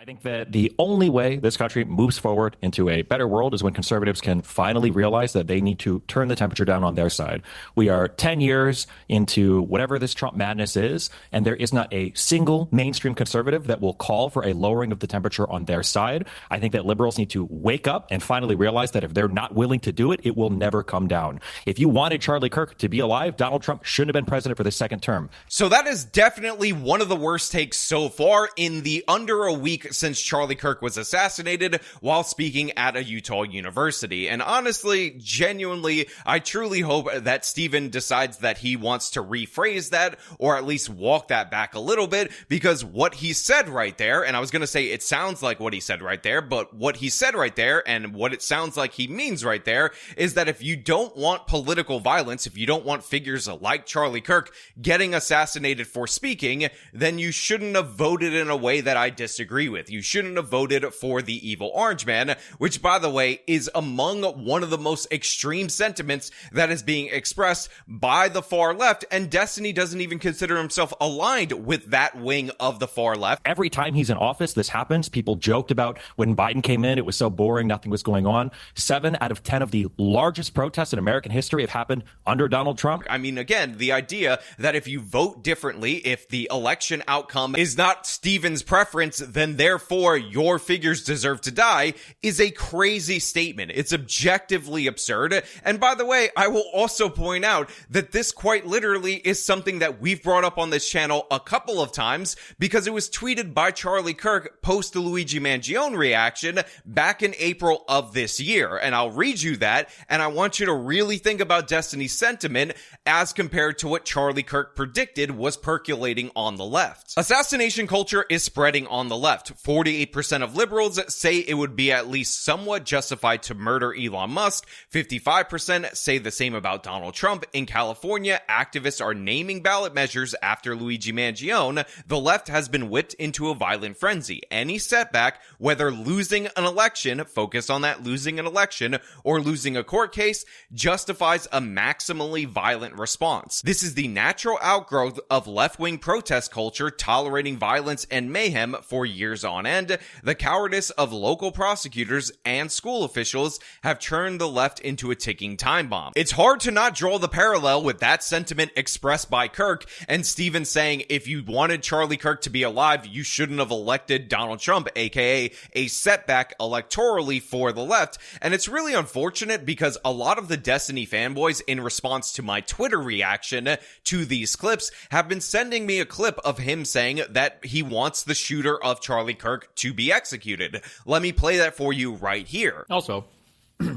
I think that the only way this country moves forward into a better world is when conservatives can finally realize that they need to turn the temperature down on their side. We are 10 years into whatever this Trump madness is, and there is not a single mainstream conservative that will call for a lowering of the temperature on their side. I think that liberals need to wake up and finally realize that if they're not willing to do it, it will never come down. If you wanted Charlie Kirk to be alive, Donald Trump shouldn't have been president for the second term. So that is definitely one of the worst takes so far in the under a week since Charlie Kirk was assassinated while speaking at a Utah university. And honestly, genuinely, I truly hope that Steven decides that he wants to rephrase that or at least walk that back a little bit, because what he said right there, and I was going to say it sounds like what he said right there, but what he said right there and what it sounds like he means right there is that if you don't want political violence, if you don't want figures like Charlie Kirk getting assassinated for speaking, then you shouldn't have voted in a way that I disagree with. You shouldn't have voted for the evil orange man, which, by the way, is among one of the most extreme sentiments that is being expressed by the far left, and Destiny doesn't even consider himself aligned with that wing of the far left. Every time he's in office, this happens. People joked about when Biden came in, it was so boring, nothing was going on. 7 out of 10 of the largest protests in American history have happened under Donald Trump. I mean, again, the idea that if you vote differently, if the election outcome is not Steven's preference, then therefore your figures deserve to die is a crazy statement. It's objectively absurd. And by the way, I will also point out that this quite literally is something that we've brought up on this channel a couple of times because it was tweeted by Charlie Kirk post the Luigi Mangione reaction back in April of this year. And I'll read you that, and I want you to really think about Destiny's sentiment as compared to what Charlie Kirk predicted was percolating on the left. Assassination culture is spreading on the left. 48% of liberals say it would be at least somewhat justified to murder Elon Musk. 55% say the same about Donald Trump. In California, activists are naming ballot measures after Luigi Mangione. The left has been whipped into a violent frenzy. Any setback, whether losing an election, focus on that losing an election, or losing a court case, justifies a maximally violent response. This is the natural outgrowth of left-wing protest culture tolerating violence and mayhem for years on end. The cowardice of local prosecutors and school officials have turned the left into a ticking time bomb. It's hard to not draw the parallel with that sentiment expressed by Kirk and Steven saying if you wanted Charlie Kirk to be alive, you shouldn't have elected Donald Trump, aka a setback electorally for the left. And it's really unfortunate because a lot of the Destiny fanboys, in response to my Twitter reaction to these clips, have been sending me a clip of him saying that he wants the shooter of Charlie Kirk to be executed. Let me play that for you right here. Also,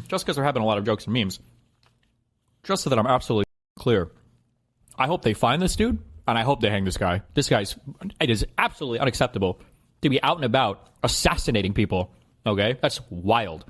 just because there have been a lot of jokes and memes, just so that I'm absolutely clear, I hope they find this dude, and I hope they hang this guy. It is absolutely unacceptable to be out and about assassinating people, okay? That's wild.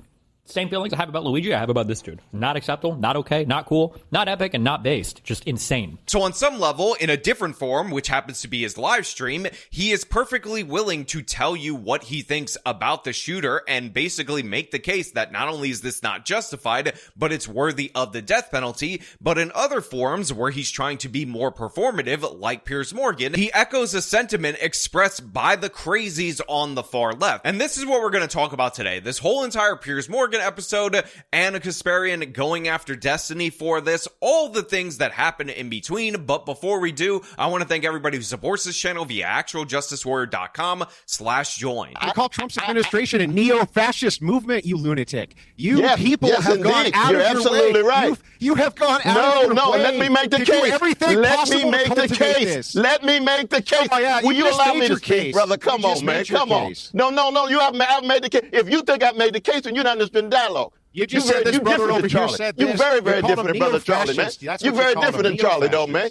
Same feelings I have about Luigi, I have about this dude. Not acceptable, not okay, not cool, not epic, and not based. Just insane. So on some level, in a different form, which happens to be his live stream, he is perfectly willing to tell you what he thinks about the shooter and basically make the case that not only is this not justified, but it's worthy of the death penalty. But in other forms, where he's trying to be more performative, like Piers Morgan, he echoes a sentiment expressed by the crazies on the far left. And this is what we're going to talk about today. This whole entire Piers Morgan episode, Ana Kasparian going after Destiny for this, all the things that happen in between. But before we do, I want to thank everybody who supports this channel via actualjusticewarrior.com/join. I call Trump's administration a neo-fascist movement, you lunatic. You people have gone out You're of your absolutely way. right. You have gone out of your way. Let me make the case. Everything Let me make the case. This. Let me make the case. Oh, yeah, Will you allow me to speak, case. brother? Come on, man. Come on. No. You haven't made the case. If you think I've made the case, then you're not understanding dialogue. You just said this brother over here said this. You're very, very different than Brother Charlie, man. You're very different than Charlie, though, man.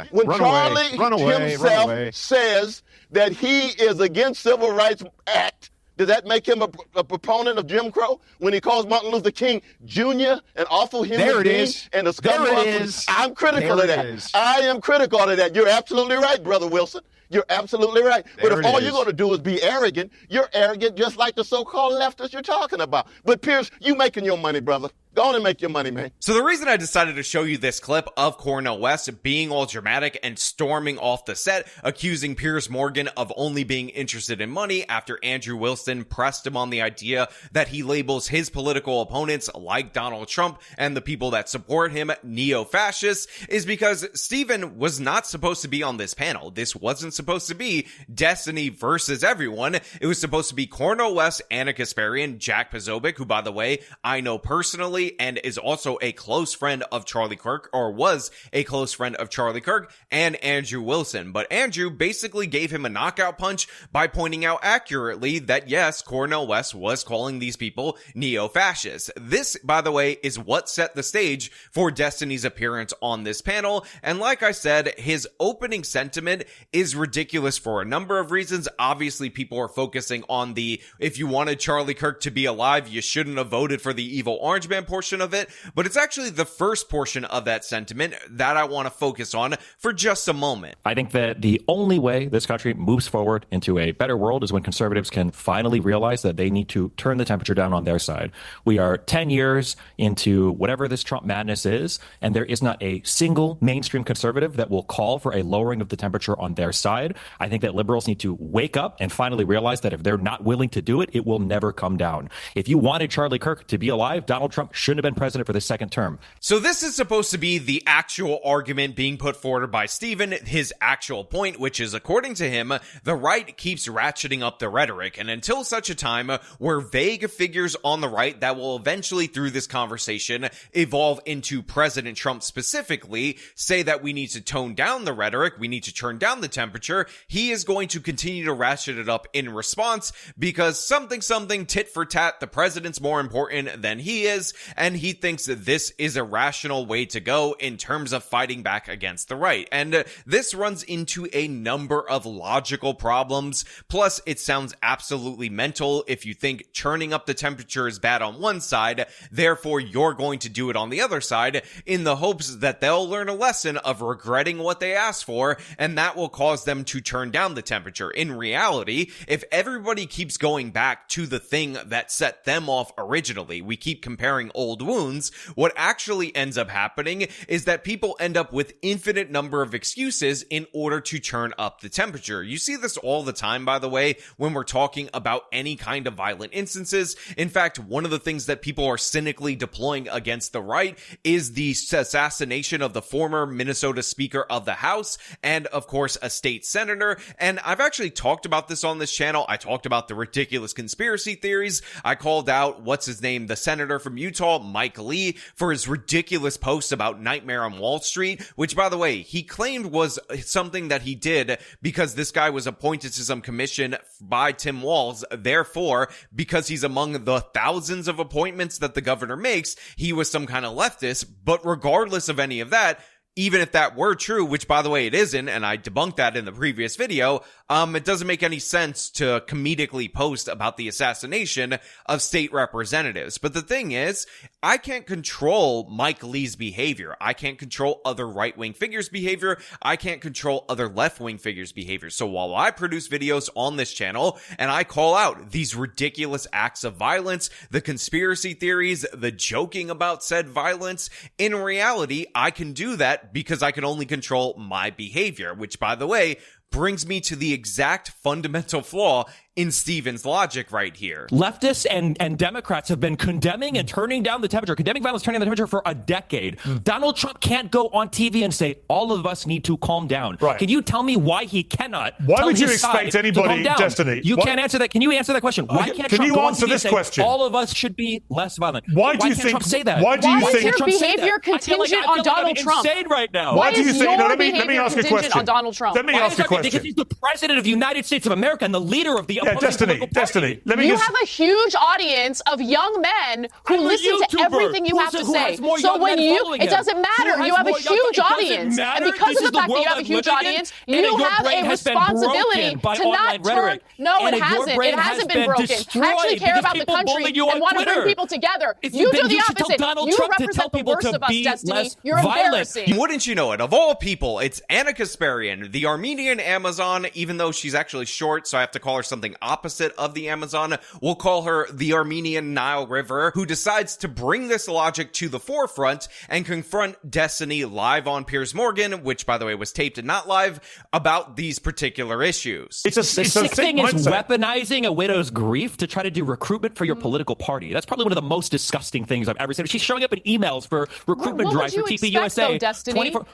When Charlie himself says that he is against Civil Rights Act, does that make him a proponent of Jim Crow? When he calls Martin Luther King Jr. an awful human being and a scumbag? I'm critical of that. I am critical of that. You're absolutely right, Brother Wilson. You're absolutely right. But if all you're going to do is be arrogant, you're arrogant just like the so-called leftists you're talking about. But Pierce, you making your money, brother. Go on and make your money, man. So the reason I decided to show you this clip of Cornel West being all dramatic and storming off the set, accusing Piers Morgan of only being interested in money after Andrew Wilson pressed him on the idea that he labels his political opponents like Donald Trump and the people that support him neo-fascists, is because Stephen was not supposed to be on this panel. This wasn't supposed to be Destiny versus everyone. It was supposed to be Cornel West, Ana Kasparian, Jack Posobiec, who, by the way, I know personally and is also a close friend of Charlie Kirk, or was a close friend of Charlie Kirk, and Andrew Wilson. But Andrew basically gave him a knockout punch by pointing out accurately that yes, Cornel West was calling these people neo-fascists. This, by the way, is what set the stage for Destiny's appearance on this panel. And like I said, his opening sentiment is ridiculous for a number of reasons. Obviously, people are focusing on the, if you wanted Charlie Kirk to be alive, you shouldn't have voted for the evil orange man portion of it, but it's actually the first portion of that sentiment that I want to focus on for just a moment. I think that the only way this country moves forward into a better world is when conservatives can finally realize that they need to turn the temperature down on their side. We are 10 years into whatever this Trump madness is, and there is not a single mainstream conservative that will call for a lowering of the temperature on their side. I think that liberals need to wake up and finally realize that if they're not willing to do it, it will never come down. If you wanted Charlie Kirk to be alive, Donald Trump shouldn't have been president for the second term. So this is supposed to be the actual argument being put forward by Stephen, his actual point, which is, according to him, the right keeps ratcheting up the rhetoric, and until such a time where vague figures on the right that will eventually, through this conversation, evolve into President Trump specifically, say that we need to tone down the rhetoric, we need to turn down the temperature, he is going to continue to ratchet it up in response, because something tit for tat, the president's more important than he is, and he thinks that this is a rational way to go in terms of fighting back against the right. And this runs into a number of logical problems. Plus, it sounds absolutely mental if you think turning up the temperature is bad on one side, therefore you're going to do it on the other side in the hopes that they'll learn a lesson of regretting what they asked for, and that will cause them to turn down the temperature. In reality, if everybody keeps going back to the thing that set them off originally, we keep comparing old wounds, what actually ends up happening is that people end up with infinite number of excuses in order to turn up the temperature. You see this all the time, by the way, when we're talking about any kind of violent instances. In fact, one of the things that people are cynically deploying against the right is the assassination of the former Minnesota Speaker of the House and, of course, a state senator. And I've actually talked about this on this channel. I talked about the ridiculous conspiracy theories. I called out, what's his name, the senator from Utah, Mike Lee, for his ridiculous post about Nightmare on Wall Street, which, by the way, he claimed was something that he did because this guy was appointed to some commission by Tim Walz. Therefore, because he's among the thousands of appointments that the governor makes, he was some kind of leftist. But regardless of any of that, even if that were true, which, by the way, it isn't, and I debunked that in the previous video, it doesn't make any sense to comedically post about the assassination of state representatives. But the thing is, I can't control Mike Lee's behavior. I can't control other right-wing figures' behavior. I can't control other left-wing figures' behavior. So while I produce videos on this channel and I call out these ridiculous acts of violence, the conspiracy theories, the joking about said violence, in reality, I can do that because I can only control my behavior, which, by the way, brings me to the exact fundamental flaw in Stephen's logic right here. Leftists and Democrats have been condemning and turning down the temperature, condemning violence, turning down the temperature for a decade. Donald Trump can't go on TV and say, all of us need to calm down. Right. Can you tell me why he cannot? Why would you expect anybody, Destiny? You can't answer that. Can you answer that question? Why can't Trump you go answer on TV this and say, question? all of us should be less violent? Why do you can't think Trump say that? Why do you Why think is your behavior contingent on Donald Trump? Insane right now. Why do you think? Let me ask you a question. On Donald Trump? Let me ask you a question. Because he's the president of the United States of America and the leader of the opposing Destiny. Let me you have a huge audience of young men who listen to everything you have to say. So when it doesn't matter. You have a huge audience. And because of the fact that you have a huge audience, you have a responsibility to not turn. No, it hasn't. It hasn't been broken. I actually care about the country and want to bring people together. You do the opposite. You represent the worst of us, Destiny. You're embarrassing. Wouldn't you know it? Of all people, it's Ana Kasparian, the Armenian Amazon, even though she's actually short, so I have to call her something something opposite of the Amazon. We'll call her the Armenian Nile River, who decides to bring this logic to the forefront and confront Destiny live on Piers Morgan, which, by the way, was taped and not live, about these particular issues. The sick thing is weaponizing a widow's grief to try to do recruitment for your political party. That's probably one of the most disgusting things I've ever seen. She's showing up in emails for recruitment drives for TPUSA.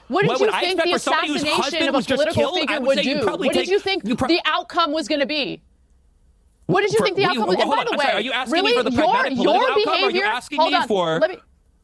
What did you think the assassination of a political figure would do? What did you think the outcome was going to be? What did you think the outcome was? And by the way, are you asking me for the pragmatic your behavior? Or are you asking me for?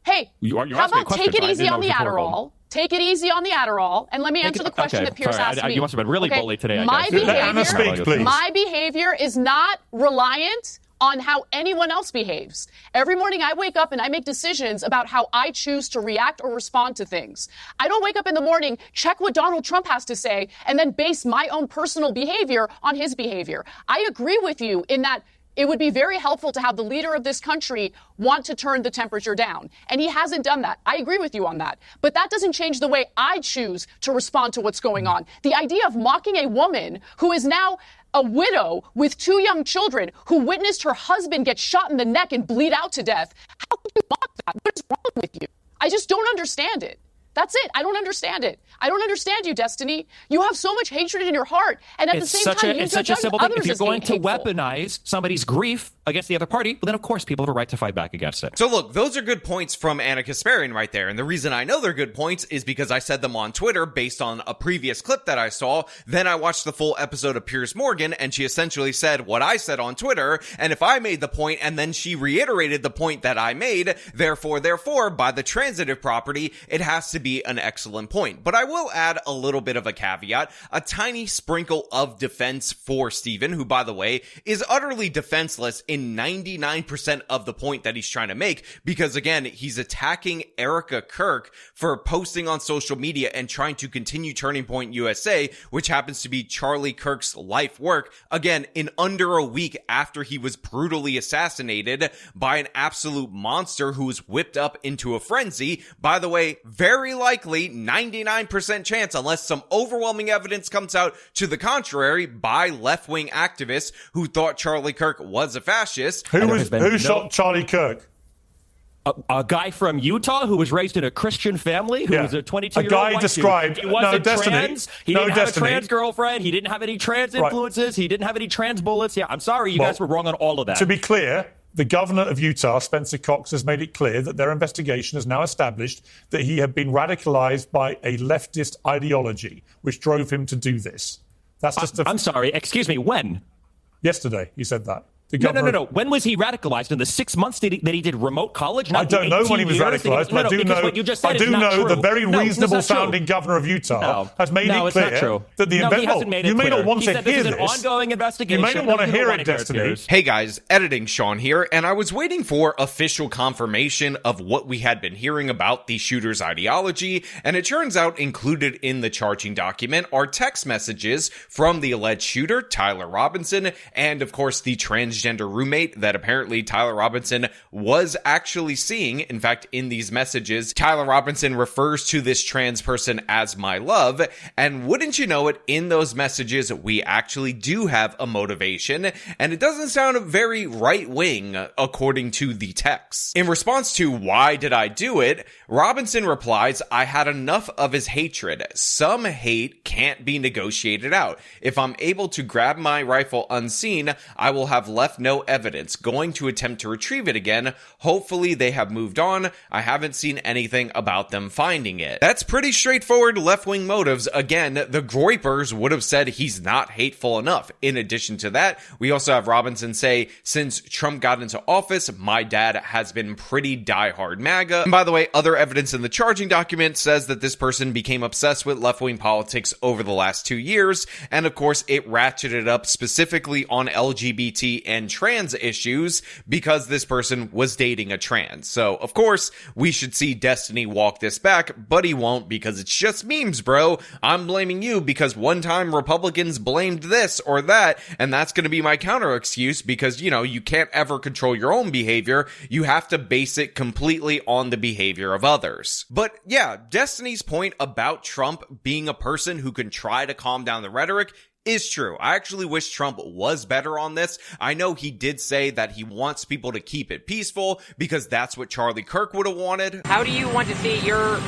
Hey, how about take it easy on the Adderall? Take it easy on the Adderall, and let me answer the question that Piers asked me. You must have been really bullied today. My behavior is not reliant on how anyone else behaves. Every morning I wake up and I make decisions about how I choose to react or respond to things. I don't wake up in the morning, check what Donald Trump has to say, and then base my own personal behavior on his behavior. I agree with you in that it would be very helpful to have the leader of this country want to turn the temperature down. And he hasn't done that. I agree with you on that. But that doesn't change the way I choose to respond to what's going on. The idea of mocking a woman who is now a widow with 2 young children who witnessed her husband get shot in the neck and bleed out to death. How can you mock that? What is wrong with you? I just don't understand it. That's it. I don't understand it. I don't understand you, Destiny. You have so much hatred in your heart, and at the same time, you judge others as hateful. If you're going to weaponize somebody's grief against the other party, well, then of course people have a right to fight back against it. So look, those are good points from Ana Kasparian right there, and the reason I know they're good points is because I said them on Twitter based on a previous clip that I saw. Then I watched the full episode of Piers Morgan, and she essentially said what I said on Twitter, and if I made the point and then she reiterated the point that I made, therefore, by the transitive property, it has to be an excellent point. But I will add a little bit of a caveat, a tiny sprinkle of defense for Steven, who, by the way, is utterly defenseless in 99% of the point that he's trying to make, because again, he's attacking Erica Kirk for posting on social media and trying to continue Turning Point USA, which happens to be Charlie Kirk's life work, again, in under a week after he was brutally assassinated by an absolute monster who was whipped up into a frenzy. By the way, very likely 99% chance, unless some overwhelming evidence comes out to the contrary by left-wing activists who thought Charlie Kirk was a fascist. Who shot Charlie Kirk? A guy from Utah who was raised in a Christian family, who was a 22-year-old white dude. Described. He wasn't trans. He didn't have a trans girlfriend. He didn't have any trans influences. He didn't have any trans bullets. Yeah, I'm sorry. You guys were wrong on all of that. To be clear, the governor of Utah, Spencer Cox, has made it clear that their investigation has now established that he had been radicalized by a leftist ideology, which drove him to do this. That's just I'm sorry. Excuse me. When? Yesterday, he said that. No. When was he radicalized? In the 6 months that he did remote college? I don't know when he was radicalized, but I do know the very reasonable-sounding governor of Utah has made it clear that the investigation. You may not want to hear this. Is an ongoing investigation. You may not want to hear it, Destiny. Hey guys, editing Sean here, and I was waiting for official confirmation of what we had been hearing about the shooter's ideology, and it turns out included in the charging document are text messages from the alleged shooter, Tyler Robinson, and of course the transgender roommate that apparently Tyler Robinson was actually seeing. In fact, in these messages, Tyler Robinson refers to this trans person as my love, and wouldn't you know it, in those messages, we actually do have a motivation, and it doesn't sound very right-wing, according to the text. In response to why did I do it, Robinson replies, I had enough of his hatred. Some hate can't be negotiated out. If I'm able to grab my rifle unseen, I will have left no evidence. Going to attempt to retrieve it again. Hopefully they have moved on. I haven't seen anything about them finding it. That's pretty straightforward left-wing motives. Again, the Groypers would have said he's not hateful enough. In addition to that, we also have Robinson say, since Trump got into office, my dad has been pretty diehard MAGA. And by the way, other evidence in the charging document says that this person became obsessed with left-wing politics over the last 2 years, and of course it ratcheted up specifically on LGBT and trans issues because this person was dating a trans. So of course we should see Destiny walk this back, but he won't, because it's just memes, bro. I'm blaming you because one time Republicans blamed this or that, and that's going to be my counter excuse because, you know, you can't ever control your own behavior. You have to base it completely on the behavior of others. But yeah, Destiny's point about Trump being a person who can try to calm down the rhetoric is true. I actually wish Trump was better on this. I know he did say that he wants people to keep it peaceful because that's what Charlie Kirk would have wanted. How do you want to see your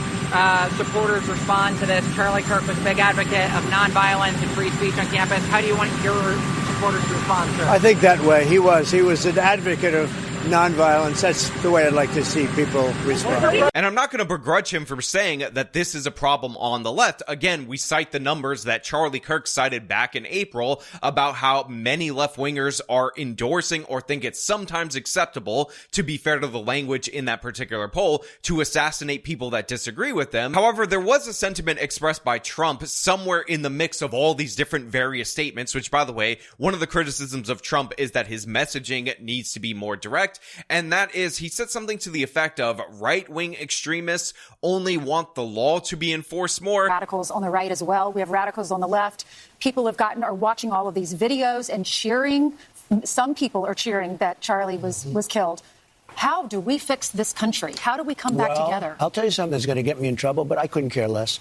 supporters respond to this? Charlie Kirk was a big advocate of nonviolence and free speech on campus. How do you want your supporters to respond to it? I think that way. He was an advocate of nonviolence. That's the way I'd like to see people respond. And I'm not going to begrudge him for saying that this is a problem on the left. Again, we cite the numbers that Charlie Kirk cited back in April about how many left-wingers are endorsing or think it's sometimes acceptable, to be fair to the language in that particular poll, to assassinate people that disagree with them. However, there was a sentiment expressed by Trump somewhere in the mix of all these different various statements, which, by the way, one of the criticisms of Trump is that his messaging needs to be more direct. And that is, he said something to the effect of right-wing extremists only want the law to be enforced more. Radicals on the right as well. We have radicals on the left. People are watching all of these videos and cheering. Some people are cheering that Charlie was killed. How do we fix this country? How do we come back together? I'll tell you something that's going to get me in trouble, but I couldn't care less.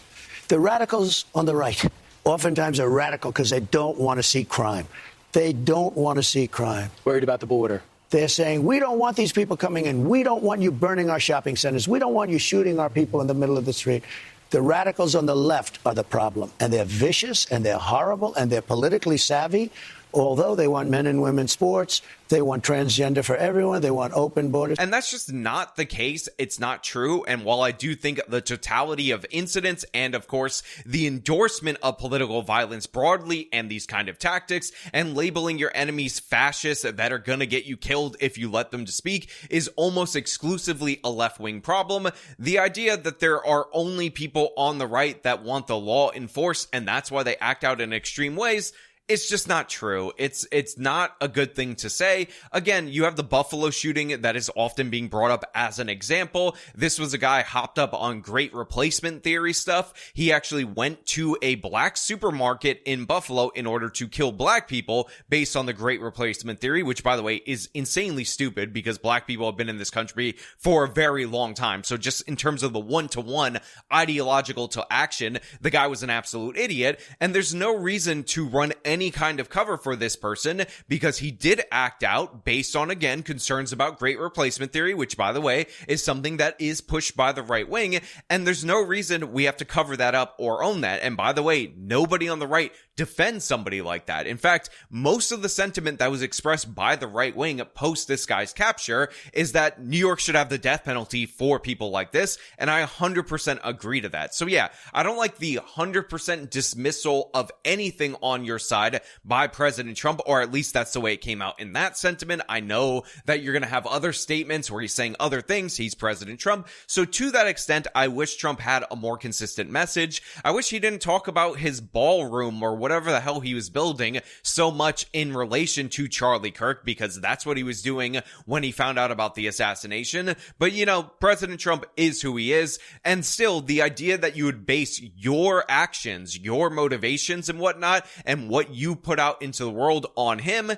The radicals on the right oftentimes are radical because they don't want to see crime. They don't want to see crime. Worried about the border. They're saying, we don't want these people coming in. We don't want you burning our shopping centers. We don't want you shooting our people in the middle of the street. The radicals on the left are the problem. And they're vicious and they're horrible and they're politically savvy. Although they want men and women sports, they want transgender for everyone, they want open borders. And that's just not the case. It's not true. And while I do think the totality of incidents and, of course, the endorsement of political violence broadly and these kind of tactics and labeling your enemies fascists that are going to get you killed if you let them to speak is almost exclusively a left-wing problem, the idea that there are only people on the right that want the law enforced and that's why they act out in extreme ways, it's just not true. It's not a good thing to say. Again, you have the Buffalo shooting that is often being brought up as an example. This was a guy hopped up on great replacement theory stuff. He actually went to a black supermarket in Buffalo in order to kill black people based on the great replacement theory, which, by the way, is insanely stupid because black people have been in this country for a very long time. So just in terms of the one-to-one ideological to action, the guy was an absolute idiot. And there's no reason to run any kind of cover for this person because he did act out based on, again, concerns about great replacement theory, which, by the way, is something that is pushed by the right wing. And there's no reason we have to cover that up or own that. And by the way, nobody on the right defends somebody like that. In fact, most of the sentiment that was expressed by the right wing post this guy's capture is that New York should have the death penalty for people like this. And I 100% agree to that. So yeah, I don't like the 100% dismissal of anything on your side by President Trump, or at least that's the way it came out in that sentiment. I know that you're going to have other statements where he's saying other things. He's President Trump. So to that extent, I wish Trump had a more consistent message. I wish he didn't talk about his ballroom or whatever the hell he was building so much in relation to Charlie Kirk, because that's what he was doing when he found out about the assassination. But, you know, President Trump is who he is. And still, the idea that you would base your actions, your motivations and whatnot, and what you put out into the world on him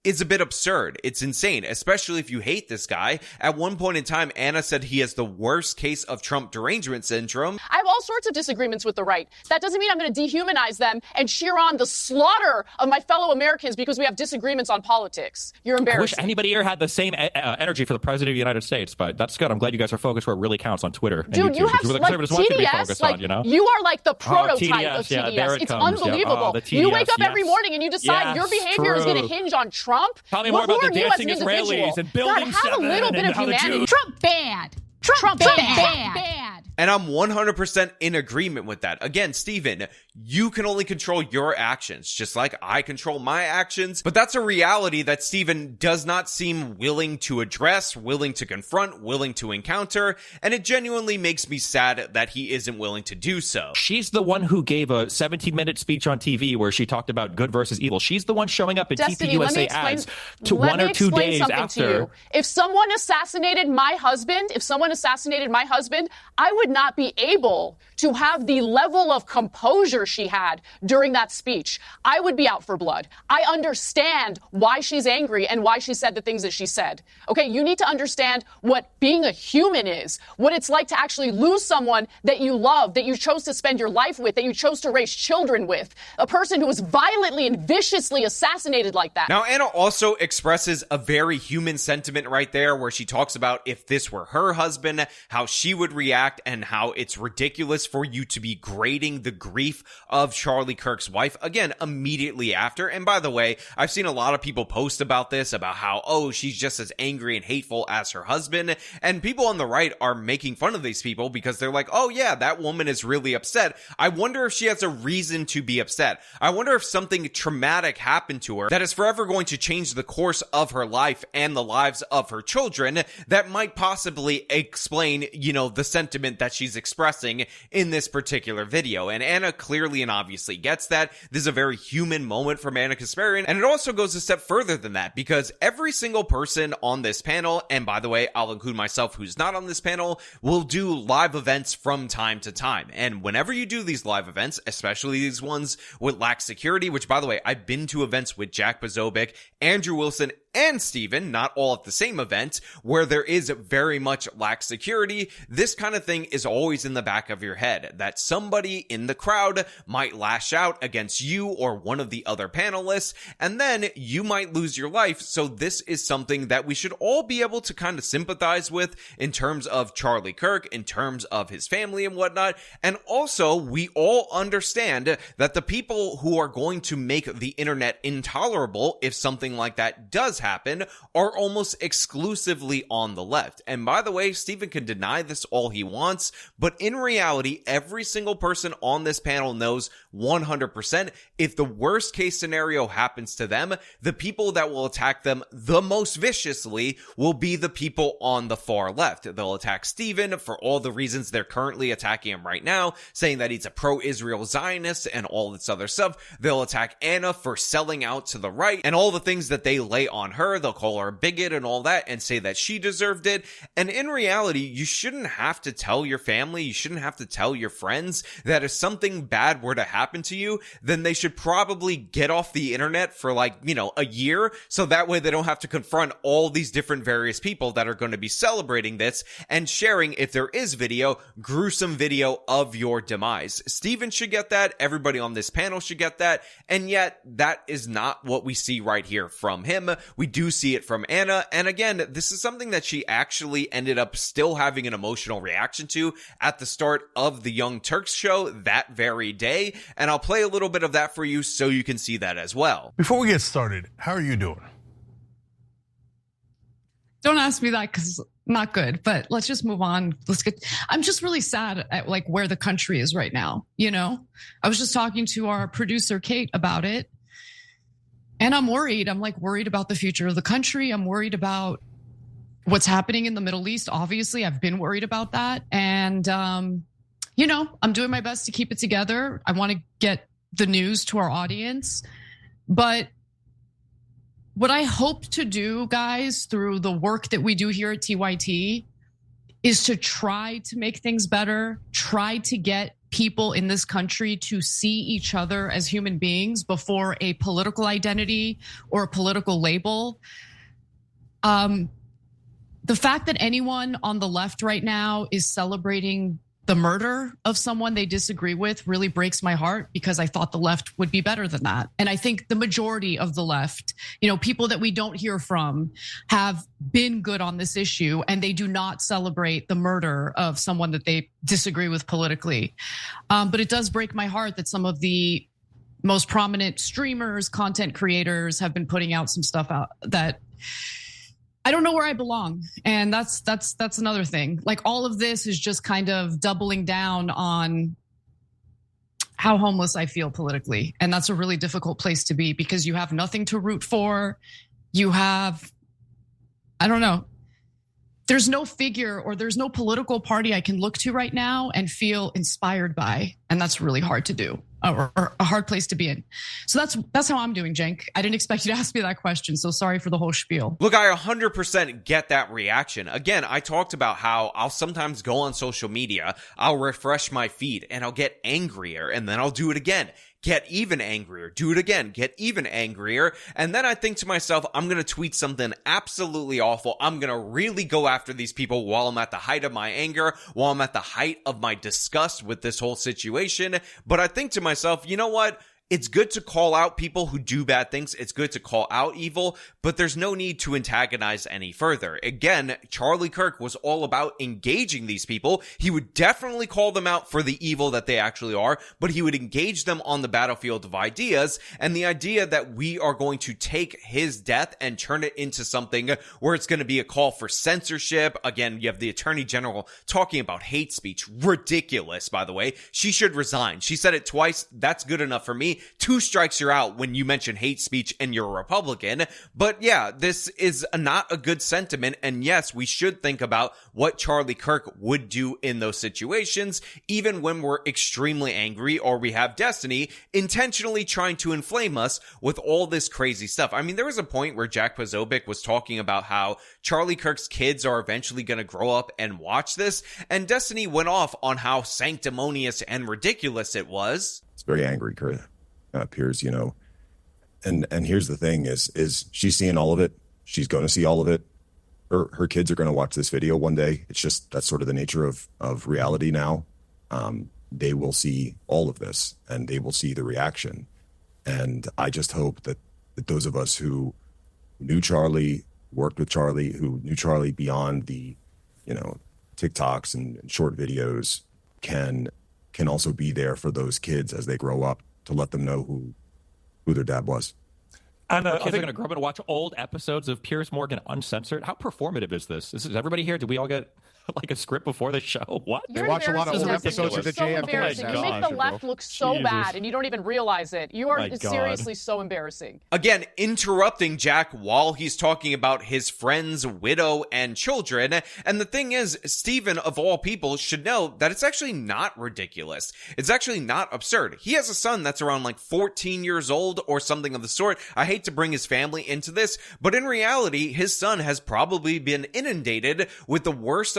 is a bit absurd. It's insane, especially if you hate this guy. At one point in time, Anna said he has the worst case of Trump derangement syndrome. I have all sorts of disagreements with the right. That doesn't mean I'm going to dehumanize them and cheer on the slaughter of my fellow Americans because we have disagreements on politics. You're embarrassing. I wish anybody here had the same energy for the president of the United States, but that's good. I'm glad you guys are focused where it really counts on Twitter. Dude, you have like TDS, like, you know? You are like the prototype TDS, of TDS. Yeah, it's comes. unbelievable. TDS, you wake up every morning and you decide your behavior is going to hinge on Trump. Tell me more about the dancing Israelis and building 7 have a little bit of humanity. Trump bad. Trump bad. And I'm 100% in agreement with that. Again, Steven, you can only control your actions, just like I control my actions. But that's a reality that Steven does not seem willing to address, willing to confront, willing to encounter. And it genuinely makes me sad that he isn't willing to do so. She's the one who gave a 17-minute speech on TV where she talked about good versus evil. She's the one showing up in Destiny, TPUSA ads to 1 or 2 days after. If someone assassinated my husband, I would would not be able to have the level of composure she had during that speech, I would be out for blood. I understand why she's angry and why she said the things that she said. Okay, you need to understand what being a human is, what it's like to actually lose someone that you love, that you chose to spend your life with, that you chose to raise children with, a person who was violently and viciously assassinated like that. Now, Ana also expresses a very human sentiment right there where she talks about if this were her husband, how she would react and how it's ridiculous for you to be grading the grief of Charlie Kirk's wife, again, immediately after. And by the way, I've seen a lot of people post about this, about how, oh, she's just as angry and hateful as her husband. And people on the right are making fun of these people because they're like, oh yeah, that woman is really upset. I wonder if she has a reason to be upset. I wonder if something traumatic happened to her that is forever going to change the course of her life and the lives of her children that might possibly explain, the sentiment that she's expressing in this particular video. And Ana clearly and obviously gets that. This is a very human moment from Ana Kasparian. And it also goes a step further than that because every single person on this panel, and by the way, I'll include myself who's not on this panel, will do live events from time to time. And whenever you do these live events, especially these ones with lax security, which by the way, I've been to events with Jack Posobiec, Andrew Wilson, and Steven, not all at the same event, where there is very much lax security. This kind of thing is always in the back of your head, that somebody in the crowd might lash out against you or one of the other panelists, and then you might lose your life. So this is something that we should all be able to kind of sympathize with in terms of Charlie Kirk, in terms of his family and whatnot. And also, we all understand that the people who are going to make the internet intolerable if something like that does happen are almost exclusively on the left. And by the way, Steven can deny this all he wants, but in reality, every single person on this panel knows 100% if the worst case scenario happens to them, the people that will attack them the most viciously will be the people on the far left. They'll attack Steven for all the reasons they're currently attacking him right now, saying that he's a pro-Israel Zionist and all this other stuff. They'll attack Ana for selling out to the right and all the things that they lay on her. They'll call her a bigot and all that and say that she deserved it. And in reality, you shouldn't have to tell your family, you shouldn't have to tell your friends that if something bad were to happen to you, then they should probably get off the internet for a year, so that way they don't have to confront all these different various people that are going to be celebrating this and sharing, if there is video, gruesome video of your demise. Steven should get that, everybody on this panel should get that, and yet that is not what we see right here from him. We do see it from Ana, and again, this is something that she actually ended up still having an emotional reaction to at the start of the Young Turks show that very day, and I'll play a little bit of that for you so you can see that as well. Before we get started, how are you doing? Don't ask me that because not good, but let's just move on. I'm just really sad at where the country is right now. I was just talking to our producer, Kate, about it. And I'm worried. I'm worried about the future of the country. I'm worried about what's happening in the Middle East. Obviously, I've been worried about that. And, I'm doing my best to keep it together. I want to get the news to our audience. But what I hope to do, guys, through the work that we do here at TYT is to try to make things better, try to get people in this country to see each other as human beings before a political identity or a political label. The fact that anyone on the left right now is celebrating the murder of someone they disagree with really breaks my heart, because I thought the left would be better than that. And I think the majority of the left, people that we don't hear from, have been good on this issue, and they do not celebrate the murder of someone that they disagree with politically. But it does break my heart that some of the most prominent streamers, content creators have been putting out some stuff out that I don't know where I belong. And that's another thing. All of this is just kind of doubling down on how homeless I feel politically. And that's a really difficult place to be, because you have nothing to root for. You have, I don't know. There's no figure or there's no political party I can look to right now and feel inspired by. And that's really hard to do. or a hard place to be in. So that's how I'm doing, Cenk. I didn't expect you to ask me that question, so sorry for the whole spiel. Look, I 100% get that reaction. Again, I talked about how I'll sometimes go on social media, I'll refresh my feed, and I'll get angrier, and then I'll do it again. Get even angrier, do it again, get even angrier. And then I think to myself, I'm going to tweet something absolutely awful. I'm going to really go after these people while I'm at the height of my anger, while I'm at the height of my disgust with this whole situation. But I think to myself, you know what? It's good to call out people who do bad things. It's good to call out evil, but there's no need to antagonize any further. Again, Charlie Kirk was all about engaging these people. He would definitely call them out for the evil that they actually are, but he would engage them on the battlefield of ideas. And the idea that we are going to take his death and turn it into something where it's going to be a call for censorship. Again, you have the Attorney General talking about hate speech. Ridiculous, by the way. She should resign. She said it twice. That's good enough for me. 2 strikes, you're out when you mention hate speech and you're a Republican. But yeah, this is not a good sentiment. And yes, we should think about what Charlie Kirk would do in those situations, even when we're extremely angry or we have Destiny intentionally trying to inflame us with all this crazy stuff. I mean, there was a point where Jack Posobiec was talking about how Charlie Kirk's kids are eventually going to grow up and watch this. And Destiny went off on how sanctimonious and ridiculous it was. It's very angry, Piers, and here's the thing is she's seeing all of it. She's going to see all of it. Her kids are going to watch this video one day. It's just, that's sort of the nature of reality now. They will see all of this and they will see the reaction. And I just hope that those of us who knew Charlie, worked with Charlie, who knew Charlie beyond the, TikToks and short videos can also be there for those kids as they grow up, to let them know who their dad was. And kids are going to grow up and watch old episodes of Piers Morgan uncensored. How performative is this? Is everybody here? Did we all get like a script before the show? What? They watch a lot of old episodes of the JFK. You make the left look so bad, and you don't even realize it. You are seriously so embarrassing. Again, interrupting Jack while he's talking about his friend's widow and children. And the thing is, Steven, of all people, should know that it's actually not ridiculous. It's actually not absurd. He has a son that's around like 14 years old or something of the sort. I hate to bring his family into this, but in reality, his son has probably been inundated with the worst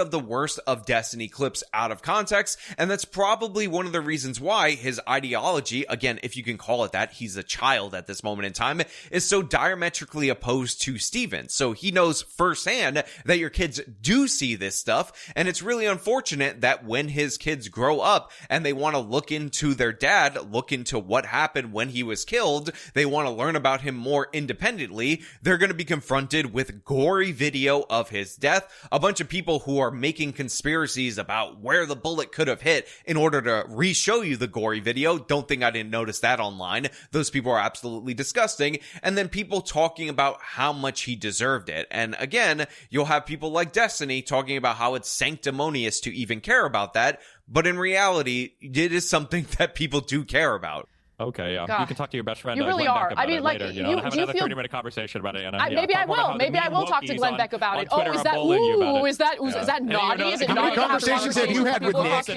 of Destiny clips out of context, and that's probably one of the reasons why his ideology, again, if you can call it that, he's a child at this moment in time, is so diametrically opposed to Steven. So he knows firsthand that your kids do see this stuff, and it's really unfortunate that when his kids grow up and they want to look into their dad, look into what happened when he was killed, they want to learn about him more independently, they're going to be confronted with gory video of his death, a bunch of people who are making conspiracies about where the bullet could have hit in order to re-show you the gory video. Don't think I didn't notice that online. Those people are absolutely disgusting. And then people talking about how much he deserved it. And again, you'll have people like Destiny talking about how it's sanctimonious to even care about that. But in reality, it is something that people do care about. Okay, yeah. God. You can talk to your best friend. You really Glenn are. Beck about I mean, it like, later, you have do another feel 30-minute conversation about it, Anna. Maybe I will. Maybe I will talk to Glenn Beck about it. Oh, is that is that naughty? Is it how naughty? Many conversations have you had with Nick?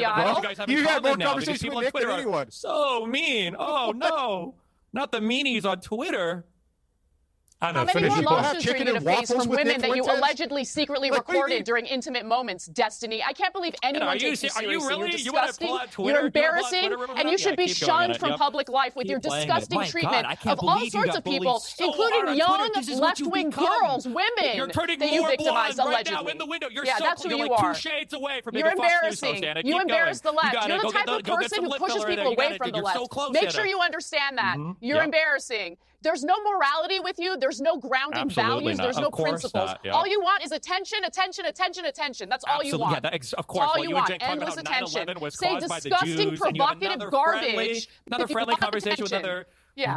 You had more conversations with Nick than anyone. So mean. Oh no, not the meanies on Twitter. How many more lawsuits are you going to face from women that you allegedly secretly recorded during intimate moments, Destiny? I can't believe anyone takes you seriously. You're disgusting, you're embarrassing, and you should be shunned from public life with your disgusting treatment of all sorts of people, including young left-wing girls, women that you victimize allegedly. Yeah, that's who you are. You're embarrassing. You embarrass the left. You're the type of person who pushes people away from the left. Make sure you understand that. You're embarrassing. There's no morality with you. There's no grounding values. There's no principles. All you want is attention, attention, attention, attention. That's all you want. Of course. All you want. Endless attention. Say disgusting, provocative garbage. Another friendly conversation with another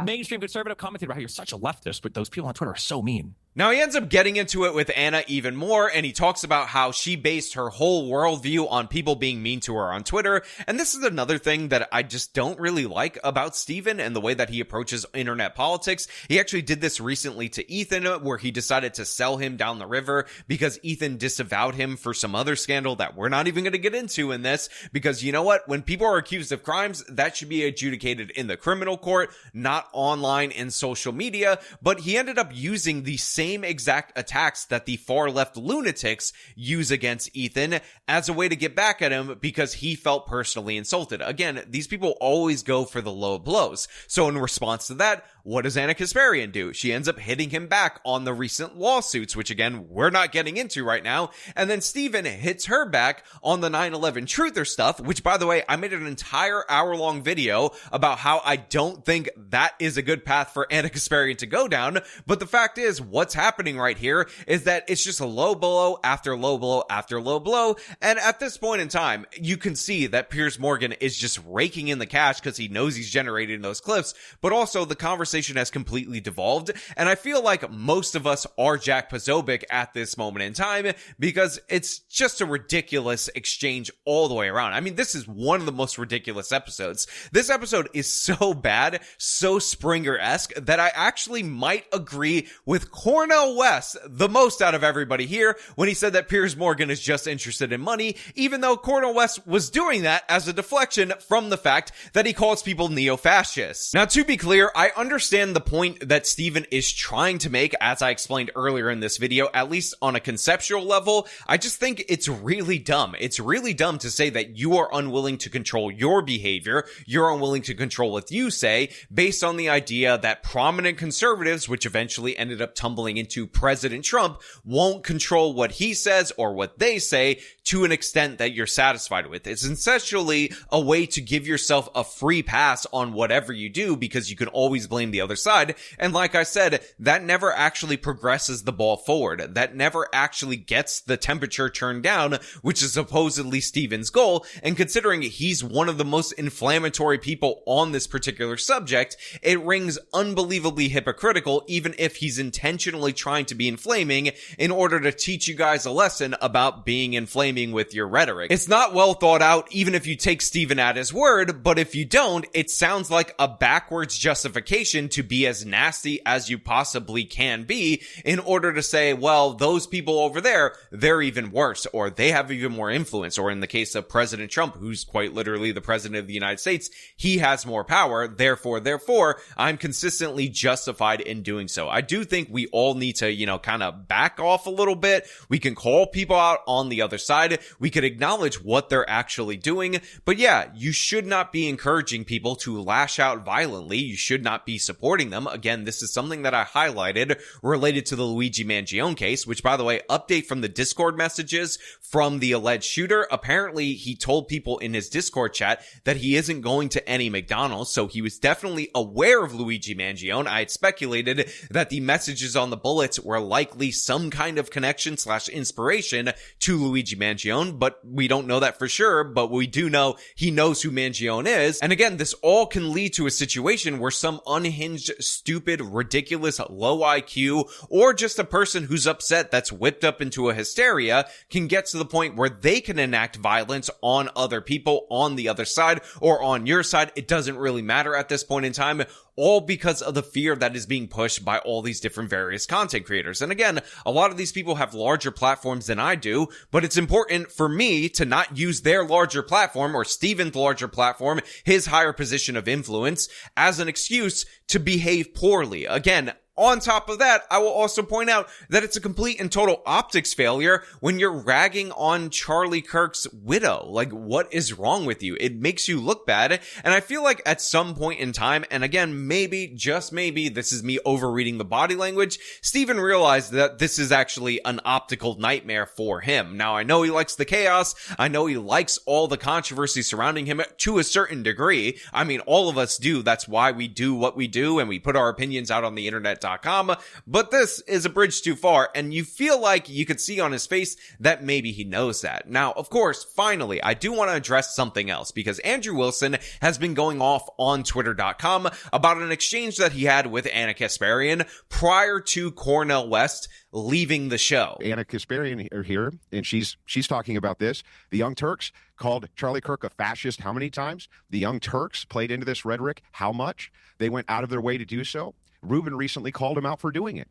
mainstream conservative commentator about how you're such a leftist, but those people on Twitter are so mean. Now, he ends up getting into it with Ana even more, and he talks about how she based her whole worldview on people being mean to her on Twitter. And this is another thing that I just don't really like about Steven and the way that he approaches internet politics. He actually did this recently to Ethan, where he decided to sell him down the river because Ethan disavowed him for some other scandal that we're not even going to get into in this. Because you know what? When people are accused of crimes, that should be adjudicated in the criminal court, not online in social media. But he ended up using the same exact attacks that the far left lunatics use against Ethan as a way to get back at him because he felt personally insulted. Again, these people always go for the low blows. So in response to that, what does Ana Kasparian do? She ends up hitting him back on the recent lawsuits, which again, we're not getting into right now. And then Steven hits her back on the 9/11 truther stuff, which by the way, I made an entire hour-long video about how I don't think that is a good path for Ana Kasparian to go down. But the fact is, what's happening right here is that it's just a low blow after low blow after low blow. And at this point in time, you can see that Piers Morgan is just raking in the cash because he knows he's generating those clips, but also the conversation has completely devolved. And I feel like most of us are Jack Posobiec at this moment in time because it's just a ridiculous exchange all the way around. I mean, this is one of the most ridiculous episodes. This episode is so bad, so Springer-esque, that I actually might agree with Cornel West the most out of everybody here when he said that Piers Morgan is just interested in money, even though Cornel West was doing that as a deflection from the fact that he calls people neo-fascists. Now, to be clear, I understand the point that Steven is trying to make, as I explained earlier in this video, at least on a conceptual level. I just think it's really dumb. It's really dumb to say that you are unwilling to control your behavior, you're unwilling to control what you say, based on the idea that prominent conservatives, which eventually ended up tumbling into President Trump, won't control what he says or what they say to an extent that you're satisfied with. It's essentially a way to give yourself a free pass on whatever you do because you can always blame the other side. And like I said, that never actually progresses the ball forward. That never actually gets the temperature turned down, which is supposedly Steven's goal. And considering he's one of the most inflammatory people on this particular subject, it rings unbelievably hypocritical, even if he's intentionally trying to be inflaming in order to teach you guys a lesson about being inflaming with your rhetoric. It's not well thought out, even if you take Steven at his word, but if you don't, it sounds like a backwards justification to be as nasty as you possibly can be in order to say, well, those people over there, they're even worse, or they have even more influence, or in the case of President Trump, who's quite literally the president of the United States, he has more power, therefore, I'm consistently justified in doing so. I do think we all need to, kind of back off a little bit. We can call people out on the other side. We could acknowledge what they're actually doing. But yeah, you should not be encouraging people to lash out violently. You should not be supporting them. Again, this is something that I highlighted related to the Luigi Mangione case, which, by the way, update from the Discord messages from the alleged shooter. Apparently, he told people in his Discord chat that he isn't going to any McDonald's, so he was definitely aware of Luigi Mangione. I had speculated that the messages on the bullets were likely some kind of connection / inspiration to Luigi Mangione, but we don't know that for sure, but we do know he knows who Mangione is. And again, this all can lead to a situation where some unhinged, stupid, ridiculous, low IQ, or just a person who's upset that's whipped up into a hysteria can get to the point where they can enact violence on other people on the other side or on your side. It doesn't really matter at this point in time, all because of the fear that is being pushed by all these different various content creators. And again, a lot of these people have larger platforms than I do, but it's important for me to not use their larger platform or Steven's larger platform, his higher position of influence, as an excuse to behave poorly. Again, on top of that, I will also point out that it's a complete and total optics failure when you're ragging on Charlie Kirk's widow. Like, what is wrong with you? It makes you look bad. And I feel like at some point in time, and again, maybe, just maybe, this is me overreading the body language, Steven realized that this is actually an optical nightmare for him. Now, I know he likes the chaos. I know he likes all the controversy surrounding him to a certain degree. I mean, all of us do. That's why we do what we do, and we put our opinions out on the internet TheChairShot.com, but this is a bridge too far, and you feel like you could see on his face that maybe he knows that. Now, of course, finally, I do want to address something else, because Andrew Wilson has been going off on Twitter.com about an exchange that he had with Ana Kasparian prior to Cornel West leaving the show. Ana Kasparian are here, and she's talking about this. The Young Turks called Charlie Kirk a fascist how many times? The Young Turks played into this rhetoric how much? They went out of their way to do so. Ruben recently called him out for doing it.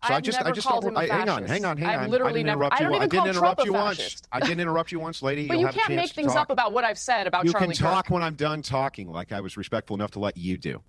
So I just called him a fascist. Hang on. I've literally never. I don't even call Trump a fascist. I didn't interrupt you once, lady. But you can't make things up about what I've said about Charlie Kirk. You can talk when I'm done talking, like I was respectful enough to let you do.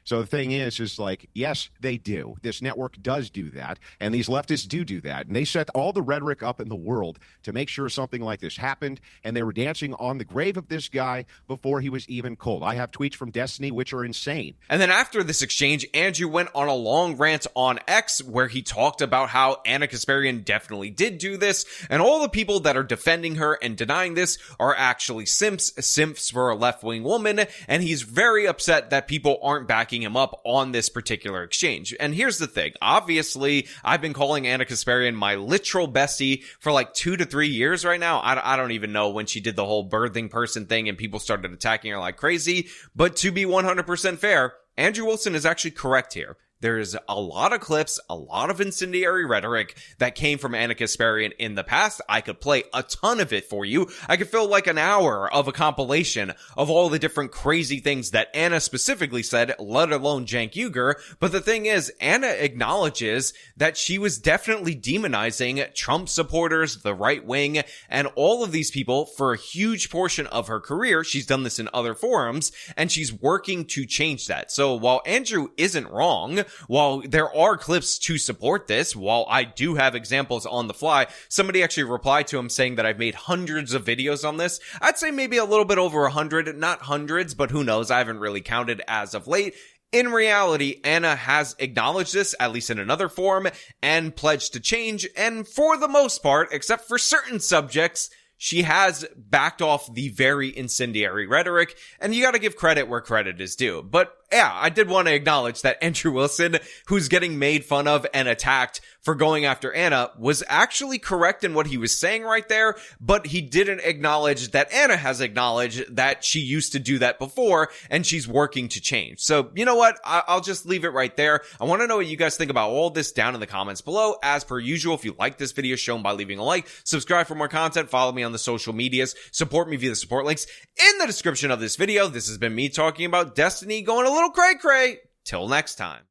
So the thing is like, yes, they do. This network does do that, and these leftists do that. And they set all the rhetoric up in the world to make sure something like this happened, and they were dancing on the grave of this guy before he was even cold. I have tweets from Destiny which are insane. And then after this exchange, Andrew went on a long rant on X where he talked about how Ana Kasparian definitely did do this, and all the people that are defending her and denying this are actually simps for a left-wing woman, and he's very upset that people aren't backing him up on this particular exchange. And here's the thing. Obviously, I've been calling Ana Kasparian my literal bestie for like 2 to 3 years right now. I don't even know when she did the whole birthing person thing and people started attacking her like crazy. But to be 100% fair, Andrew Wilson is actually correct here. There's a lot of clips, a lot of incendiary rhetoric that came from Ana Kasparian in the past. I could play a ton of it for you. I could fill like an hour of a compilation of all the different crazy things that Ana specifically said, let alone Cenk Uygur. But the thing is, Ana acknowledges that she was definitely demonizing Trump supporters, the right wing, and all of these people for a huge portion of her career. She's done this in other forums, and she's working to change that. So while Andrew isn't wrong, while there are clips to support this, while I do have examples on the fly, somebody actually replied to him saying that I've made hundreds of videos on this. I'd say maybe a little bit over 100, not hundreds, but who knows? I haven't really counted as of late. In reality, Ana has acknowledged this, at least in another form, and pledged to change, and for the most part, except for certain subjects, she has backed off the very incendiary rhetoric, and you gotta give credit where credit is due. But yeah, I did want to acknowledge that Andrew Wilson, who's getting made fun of and attacked for going after Ana, was actually correct in what he was saying right there, but he didn't acknowledge that Ana has acknowledged that she used to do that before, and she's working to change. So, you know what? I'll just leave it right there. I want to know what you guys think about all this down in the comments below. As per usual, if you like this video, show them by leaving a like, subscribe for more content, follow me on the social medias, support me via the support links in the description of this video. This has been me talking about Destiny going a little cray-cray. Till next time.